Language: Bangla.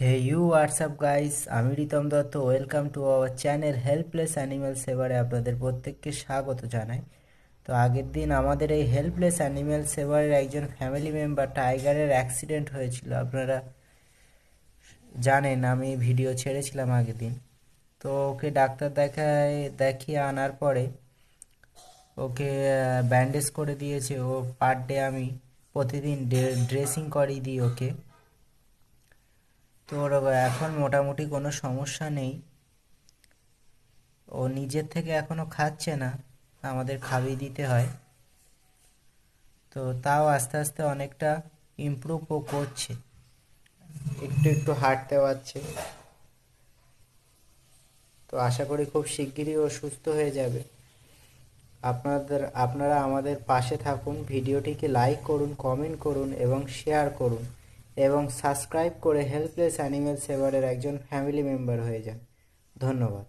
Hey you, what's up guys? আমি Ritam Dutta. Welcome to our channel helpless animal সেভারে আপনাদের প্রত্যেককে স্বাগত জানাই। তো আগের দিন আমাদের এই হেল্পলেস অ্যানিম্যাল সেভারের একজন ফ্যামিলি মেম্বার টাইগারের অ্যাক্সিডেন্ট হয়েছিল, আপনারা জানেন। আমি ভিডিও ছেড়েছিলাম আগের দিন। তো ওকে ডাক্তার দেখিয়ে আনার পরে ওকে ব্যান্ডেজ করে দিয়েছে। ও পার ডে আমি প্রতিদিন ড্রেসিং করিয়ে দিই ওকে। তো ওর এখন মোটামুটি কোনো সমস্যা নেই। ও নিজের থেকে এখনো খাচ্ছে না, আমাদের খাইয়ে দিতে হয়। তো তাও আস্তে আস্তে অনেকটা ইমপ্রুভ ও করছে, একটু একটু হাঁটতে পারছে। তো আশা করি খুব শিগগিরই ও সুস্থ হয়ে যাবে। আপনারা আমাদের পাশে থাকুন, ভিডিওটিকে লাইক করুন, কমেন্ট করুন এবং শেয়ার করুন এবং সাবস্ক্রাইব করে হেল্পলেস অ্যানিমেল সেভারের একজন ফ্যামিলি মেম্বার হয়ে যান। ধন্যবাদ।